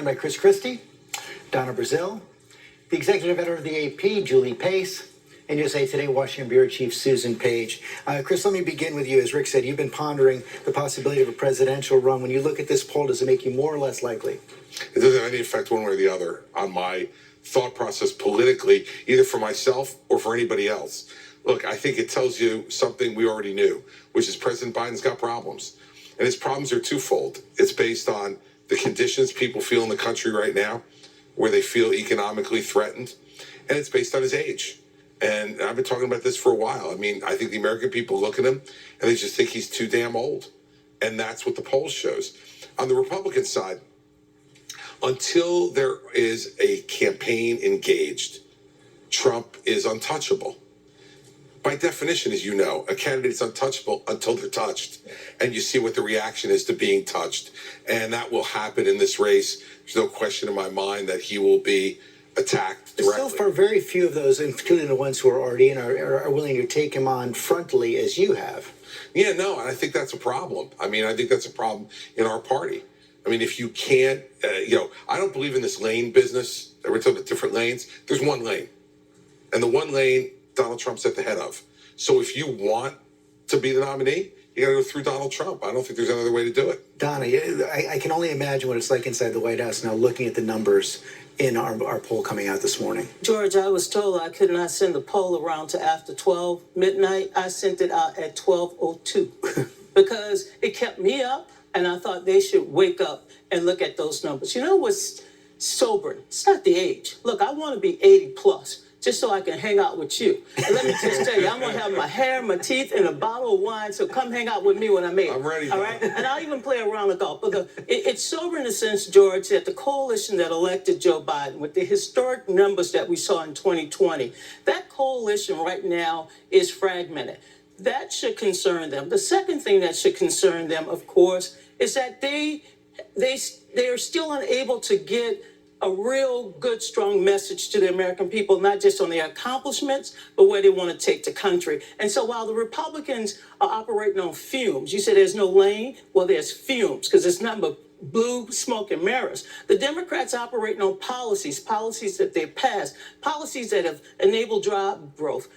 joined by Chris Christie, Donna Brazil, the executive editor of the AP, Julie Pace, and USA Today Washington Bureau Chief Susan Page. Chris, let me begin with you. As Rick said, you've been pondering the possibility of a presidential run. When you look at this poll, does it make you more or less likely? It doesn't have any effect one way or the other on my thought process politically, either for myself or for anybody else. Look, I think it tells you something we already knew, which is President Biden's got problems. And his problems are twofold. It's based on the conditions people feel in the country right now, where they feel economically threatened, and it's based on his age. And I've been talking about this for a while. I mean, I think the American people look at him and they just think he's too damn old. And that's what the poll shows. On the Republican side, until there is a campaign engaged, Trump is untouchable. By definition, as you know, a candidate is untouchable until they're touched. And you see what the reaction is to being touched. And that will happen in this race. There's no question in my mind that he will be attacked directly. So far, very few of those, including the ones who are already in, are willing to take him on frontally as you have. Yeah, no, and I think that's a problem. I mean, I think that's a problem in our party. I mean, if you can't, I don't believe in this lane business. We're talking about different lanes. There's one lane. And the one lane, Donald Trump's at the head of. So if you want to be the nominee, you got to go through Donald Trump. I don't think there's another way to do it. Donna, I can only imagine what it's like inside the White House now, looking at the numbers in our poll coming out this morning. George, I was told I could not send the poll around to after 12 midnight. I sent it out at 12:02 because it kept me up, and I thought they should wake up and look at those numbers. You know what's sobering? It's not the age. Look, I want to be 80 plus. Just so I can hang out with you. And let me just tell you, I'm going to have my hair, my teeth, and a bottle of wine, so come hang out with me when I'm 80. I'm ready. All right? And I'll even play a round of golf. But it's sober in a sense, George, that the coalition that elected Joe Biden, with the historic numbers that we saw in 2020, that coalition right now is fragmented. That should concern them. The second thing that should concern them, of course, is that they are still unable to get a real good, strong message to the American people, not just on their accomplishments, but where they want to take the country. And so while the Republicans are operating on fumes, you say there's no lane, well, there's fumes, because it's nothing but blue smoke and mirrors. The Democrats operating on policies that they've passed, policies that have enabled job growth.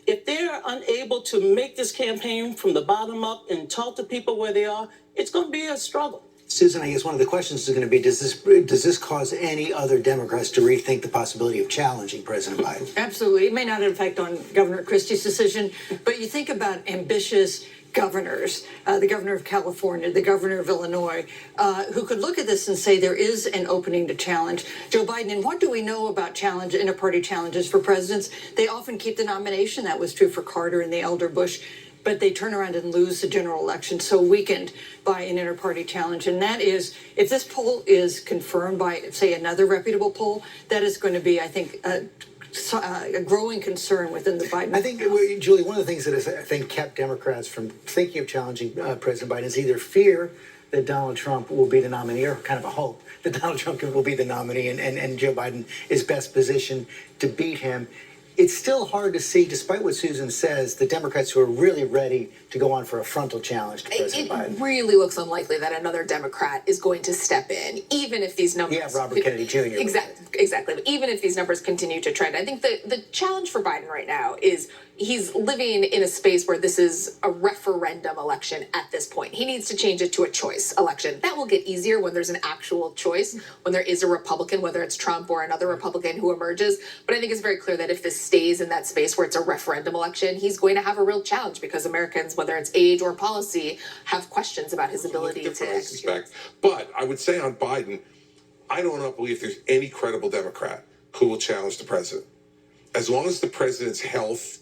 If they're unable to make this campaign from the bottom up and talk to people where they are, it's going to be a struggle. Susan, I guess one of the questions is going to be, does this cause any other Democrats to rethink the possibility of challenging President Biden? Absolutely. It may not have an effect on Governor Christie's decision, but you think about ambitious governors, the governor of California, the governor of Illinois, who could look at this and say there is an opening to challenge Joe Biden. And what do we know about inter-party challenges for presidents? They often keep the nomination. That was true for Carter and the elder Bush. But they turn around and lose the general election, so weakened by an inter-party challenge. And that is, if this poll is confirmed by, say, another reputable poll, that is going to be, I think, a growing concern within the Biden. I think, Julie, one of the things that has, I think, kept Democrats from thinking of challenging President Biden is either fear that Donald Trump will be the nominee, or kind of a hope that Donald Trump will be the nominee and Joe Biden is best positioned to beat him. It's still hard to see, despite what Susan says, the Democrats who are really ready to go on for a frontal challenge to President Biden. It really looks unlikely that another Democrat is going to step in, even if these numbers... Yeah, Robert Kennedy Jr. Exactly. But even if these numbers continue to trend, I think the challenge for Biden right now is he's living in a space where this is a referendum election at this point. He needs to change it to a choice election. That will get easier when there's an actual choice, when there is a Republican, whether it's Trump or another Republican who emerges. But I think it's very clear that if this stays in that space where it's a referendum election, he's going to have a real challenge because Americans, whether it's age or policy, have questions about his ability to execute. But I would say on Biden, I do not believe there's any credible Democrat who will challenge the president. As long as the president's health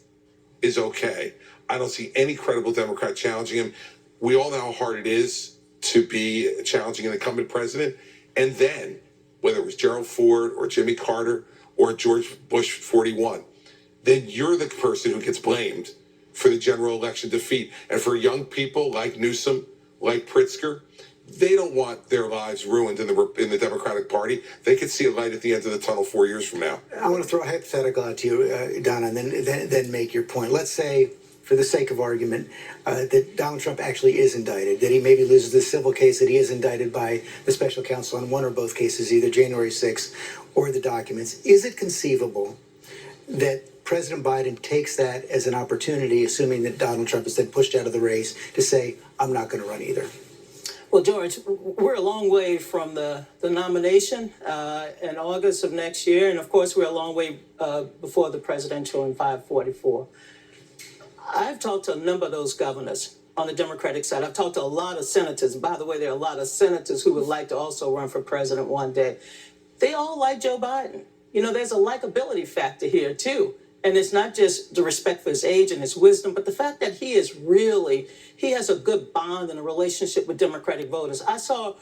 is okay, I don't see any credible Democrat challenging him. We all know how hard it is to be challenging an incumbent president. And then, whether it was Gerald Ford or Jimmy Carter or George Bush 41, then you're the person who gets blamed for the general election defeat. And for young people like Newsom, like Pritzker, they don't want their lives ruined in the Democratic Party. They could see a light at the end of the tunnel 4 years from now. I want to throw a hypothetical out to you, Donna, and then make your point. Let's say for the sake of argument, that Donald Trump actually is indicted, that he maybe loses the civil case, that he is indicted by the special counsel on one or both cases, either January 6th or the documents, is it conceivable that President Biden takes that as an opportunity, assuming that Donald Trump is then pushed out of the race, to say, I'm not going to run either? Well, George, we're a long way from the nomination in August of next year. And of course, we're a long way before the presidential in 544. I've talked to a number of those governors on the Democratic side. I've talked to a lot of senators. And by the way, there are a lot of senators who would like to also run for president one day. They all like Joe Biden. You know, there's a likability factor here, too. And it's not just the respect for his age and his wisdom, but the fact that he has a good bond and a relationship with Democratic voters. I saw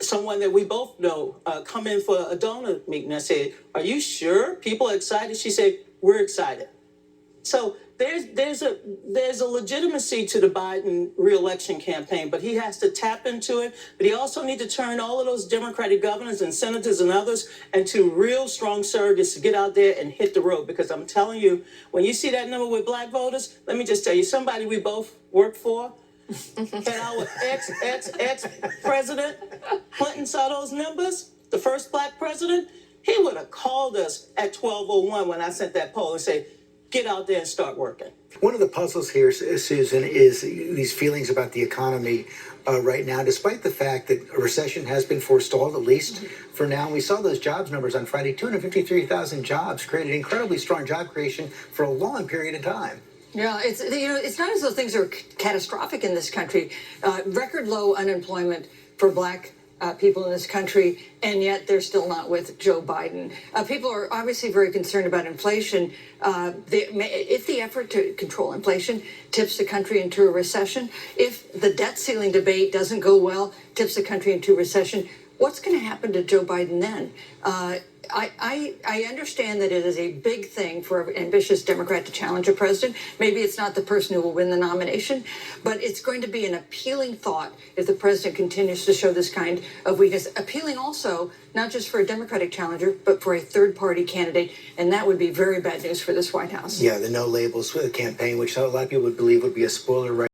someone that we both know come in for a donor meeting. I said, are you sure people are excited? She said, we're excited. So there's a legitimacy to the Biden reelection campaign, but he has to tap into it. But he also needs to turn all of those Democratic governors and senators and others into real strong surrogates to get out there and hit the road. Because I'm telling you, when you see that number with black voters, let me just tell you, somebody we both worked for, and our ex-president Clinton saw those numbers, the first black president, he would have called us at 12:01 when I sent that poll and say, get out there and start working. One of the puzzles here, Susan, is these feelings about the economy right now, despite the fact that a recession has been forestalled, at least for now. And we saw those jobs numbers on Friday, 253,000 jobs, created incredibly strong job creation for a long period of time. Yeah, it's not as though things are catastrophic in this country. Record low unemployment for black people in this country, and yet they're still not with Joe Biden. People are obviously very concerned about inflation. If the effort to control inflation tips the country into a recession, if the debt ceiling debate doesn't go well, tips the country into a recession, what's going to happen to Joe Biden then? I understand that it is a big thing for an ambitious Democrat to challenge a president. Maybe it's not the person who will win the nomination, but it's going to be an appealing thought if the president continues to show this kind of weakness. Appealing also, not just for a Democratic challenger, but for a third-party candidate, and that would be very bad news for this White House. Yeah, the no labels campaign, which a lot of people would believe would be a spoiler right